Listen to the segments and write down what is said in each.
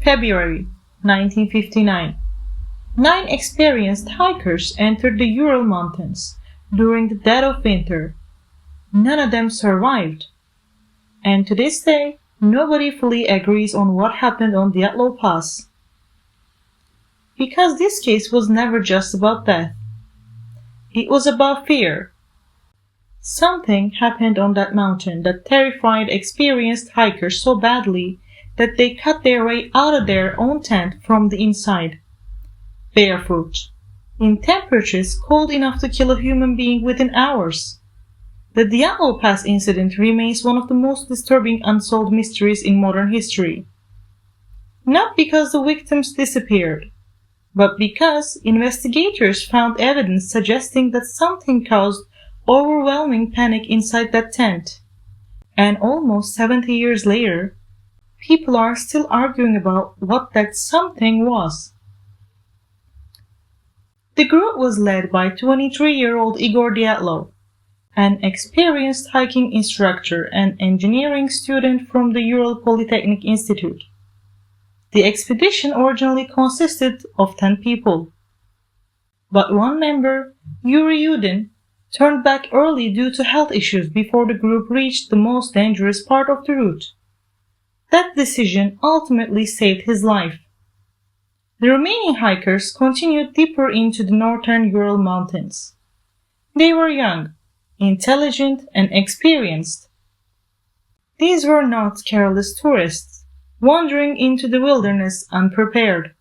February 1959. 9 experienced hikers entered the Ural Mountains during the dead of winter. None of them survived. And to this day, nobody fully agrees on what happened on Dyatlov Pass. Because this case was never just about death. It was about fear. Something happened on that mountain that terrified experienced hikers so badly that they cut their way out of their own tent from the inside, barefoot, in temperatures cold enough to kill a human being within hours. The Dyatlov Pass incident remains one of the most disturbing unsolved mysteries in modern history. Not because the victims disappeared, but because investigators found evidence suggesting that something caused overwhelming panic inside that tent. And almost 70 years later, people are still arguing about what that something was. The group was led by 23-year-old Igor Dyatlov, an experienced hiking instructor and engineering student from the Ural Polytechnic Institute. The expedition originally consisted of 10 people, but one member, Yuri Yudin, turned back early due to health issues before the group reached the most dangerous part of the route. That decision ultimately saved his life. The remaining hikers continued deeper into the northern Ural Mountains. They were young, intelligent, and experienced. These were not careless tourists, wandering into the wilderness unprepared.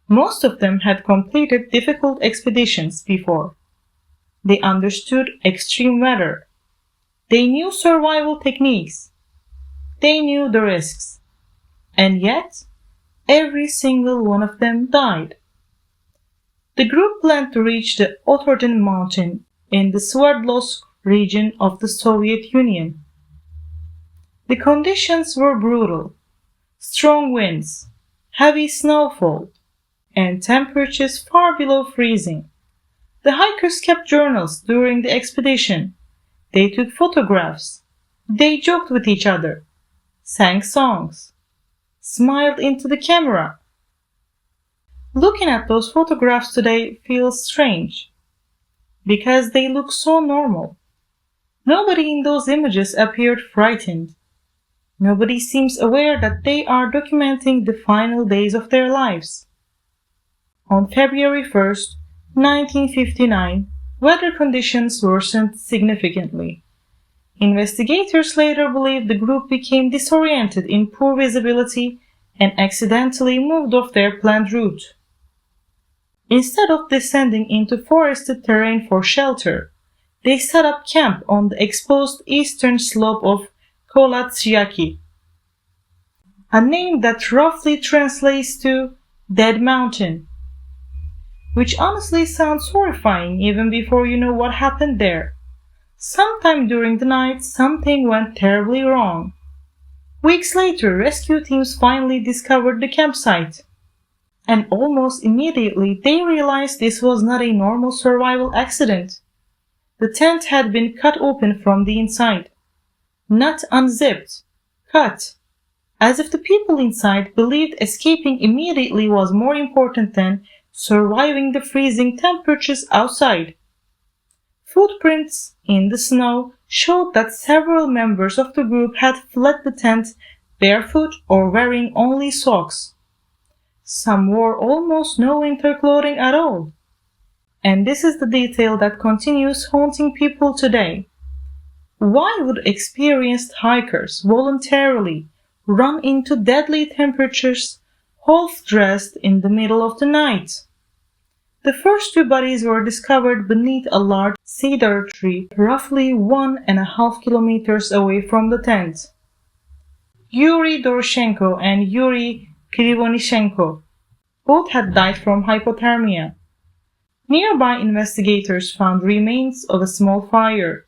Most of them had completed difficult expeditions before. They understood extreme weather. They knew survival techniques. They knew the risks. And yet, every single one of them died. The group planned to reach the Otterden mountain in the Sverdlovsk region of the Soviet Union. The conditions were brutal. Strong winds, heavy snowfall, and temperatures far below freezing. The hikers kept journals during the expedition. They took photographs. They joked with each other, sang songs, smiled into the camera. Looking at those photographs today feels strange, because they look so normal. Nobody in those images appeared frightened. Nobody seems aware that they are documenting the final days of their lives. On February 1st, 1959, weather conditions worsened significantly. Investigators later believe the group became disoriented in poor visibility and accidentally moved off their planned route. Instead of descending into forested terrain for shelter, they set up camp on the exposed eastern slope of Kolatsyaki, a name that roughly translates to Dead Mountain, which honestly sounds horrifying even before you know what happened there. Sometime during the night, something went terribly wrong. Weeks later, rescue teams finally discovered the campsite. And almost immediately, they realized this was not a normal survival accident. The tent had been cut open from the inside. Not unzipped, cut. As if the people inside believed escaping immediately was more important than surviving the freezing temperatures outside. Footprints in the snow showed that several members of the group had fled the tent barefoot or wearing only socks. Some wore almost no winter clothing at all. And this is the detail that continues haunting people today. Why would experienced hikers voluntarily run into deadly temperatures half-dressed in the middle of the night? The first 2 bodies were discovered beneath a large cedar tree roughly 1.5 kilometers away from the tent. Yuri Doroshenko and Yuri Krivonishenko both had died from hypothermia. Nearby investigators found remains of a small fire,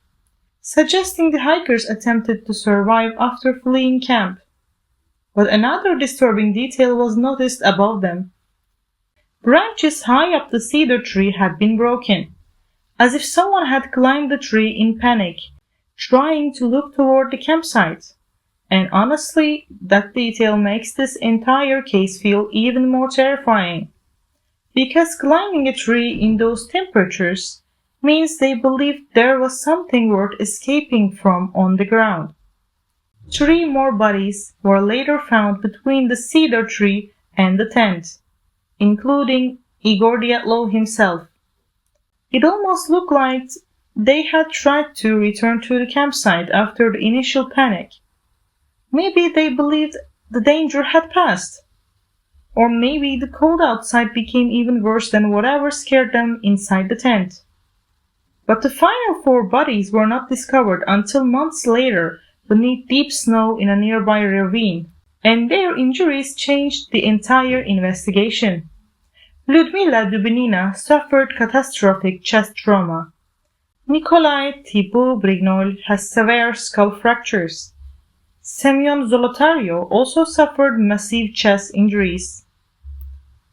suggesting the hikers attempted to survive after fleeing camp. But another disturbing detail was noticed above them. Branches high up the cedar tree had been broken, as if someone had climbed the tree in panic, trying to look toward the campsite, And honestly, that detail makes this entire case feel even more terrifying. Because climbing a tree in those temperatures means they believed there was something worth escaping from on the ground. 3 more bodies were later found between the cedar tree and the tent, including Igor Dyatlov himself. It almost looked like they had tried to return to the campsite after the initial panic. Maybe they believed the danger had passed. Or maybe the cold outside became even worse than whatever scared them inside the tent. But the final 4 bodies were not discovered until months later beneath deep snow in a nearby ravine, and their injuries changed the entire investigation. Ludmila Dubinina suffered catastrophic chest trauma. Nikolai Thibault-Brignol has severe skull fractures. Semyon Zolotaryov also suffered massive chest injuries.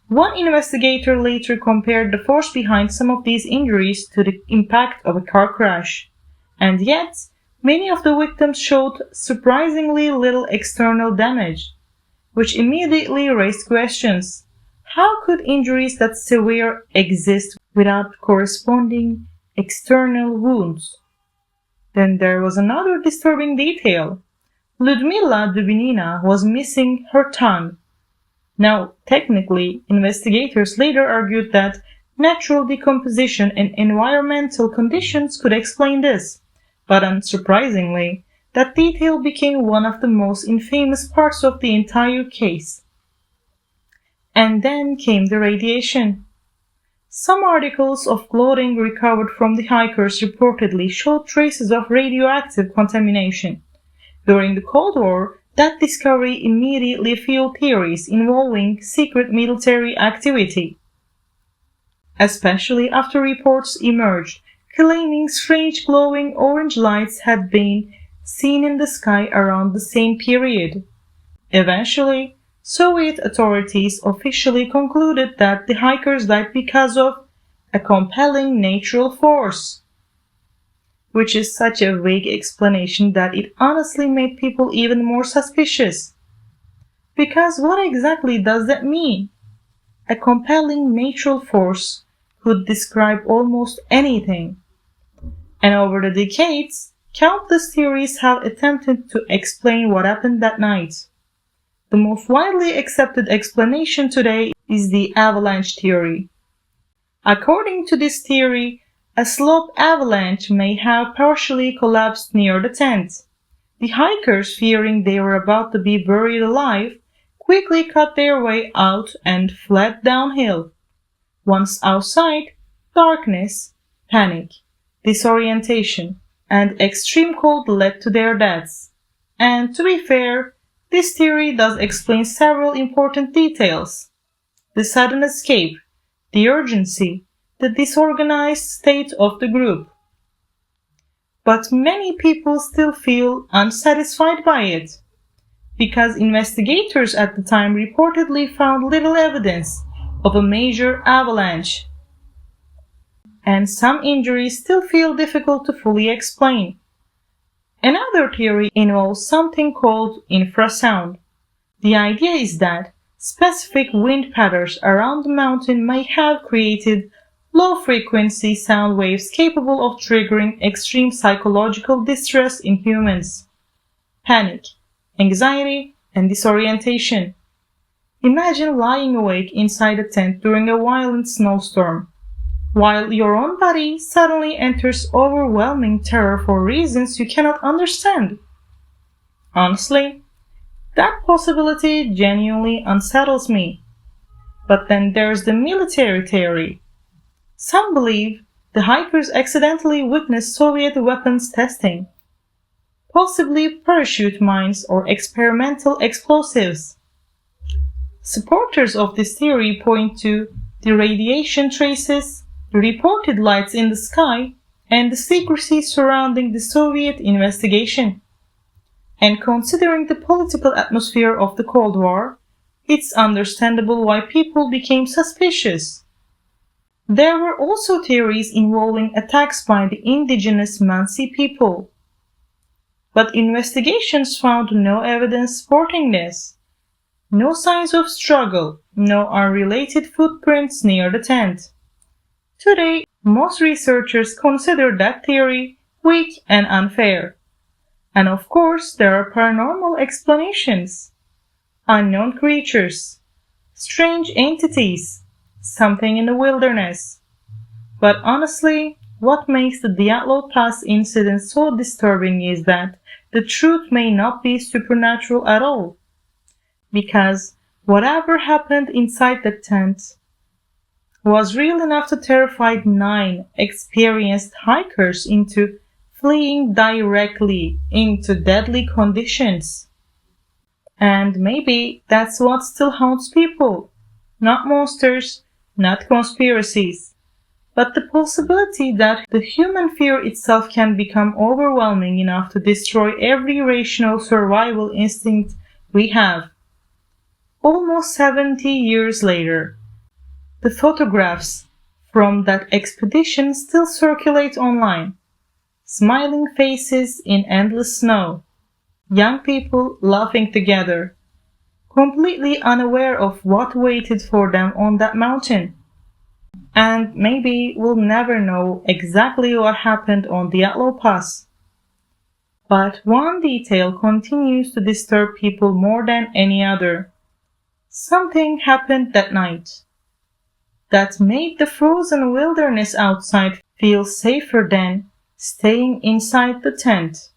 One investigator later compared the force behind some of these injuries to the impact of a car crash, and yet many of the victims showed surprisingly little external damage, which immediately raised questions. How could injuries that severe exist without corresponding external wounds? Then there was another disturbing detail. Ludmila Dubinina was missing her tongue. Now, technically, investigators later argued that natural decomposition and environmental conditions could explain this, but unsurprisingly, that detail became one of the most infamous parts of the entire case. And then came the radiation. Some articles of clothing recovered from the hikers reportedly showed traces of radioactive contamination. During the Cold War, that discovery immediately fueled theories involving secret military activity, especially after reports emerged claiming strange glowing orange lights had been seen in the sky around the same period. Eventually, Soviet authorities officially concluded that the hikers died because of a compelling natural force, which is such a vague explanation that it honestly made people even more suspicious. Because what exactly does that mean? A compelling natural force could describe almost anything. And over the decades, countless theories have attempted to explain what happened that night. The most widely accepted explanation today is the avalanche theory. According to this theory, a slope avalanche may have partially collapsed near the tent. The hikers, fearing they were about to be buried alive, quickly cut their way out and fled downhill. Once outside, darkness, panic, disorientation, and extreme cold led to their deaths. And to be fair, this theory does explain several important details: the sudden escape, the urgency, the disorganized state of the group. But many people still feel unsatisfied by it, because investigators at the time reportedly found little evidence of a major avalanche, and some injuries still feel difficult to fully explain. Another theory involves something called infrasound. The idea is that specific wind patterns around the mountain may have created low-frequency sound waves capable of triggering extreme psychological distress in humans: panic, anxiety, and disorientation. Imagine lying awake inside a tent during a violent snowstorm, while your own body suddenly enters overwhelming terror for reasons you cannot understand. Honestly, that possibility genuinely unsettles me. But then there's the military theory. Some believe the hikers accidentally witnessed Soviet weapons testing, possibly parachute mines or experimental explosives. Supporters of this theory point to the radiation traces, the reported lights in the sky, and the secrecy surrounding the Soviet investigation. And considering the political atmosphere of the Cold War, it's understandable why people became suspicious. There were also theories involving attacks by the indigenous Mansi people. But investigations found no evidence supporting this. No signs of struggle, no unrelated footprints near the tent. Today, most researchers consider that theory weak and unfair. And of course, there are paranormal explanations. Unknown creatures, strange entities, something in the wilderness. But honestly, what makes the Dyatlov Pass incident so disturbing is that the truth may not be supernatural at all. Because whatever happened inside the tent was real enough to terrify 9 experienced hikers into fleeing directly into deadly conditions. And maybe that's what still haunts people. Not monsters, not conspiracies, but the possibility that the human fear itself can become overwhelming enough to destroy every rational survival instinct we have. Almost 70 years later, the photographs from that expedition still circulate online. Smiling faces in endless snow, young people laughing together, completely unaware of what waited for them on that mountain. And maybe we'll never know exactly what happened on the Dyatlov Pass. But one detail continues to disturb people more than any other. Something happened that night that made the frozen wilderness outside feel safer than staying inside the tent.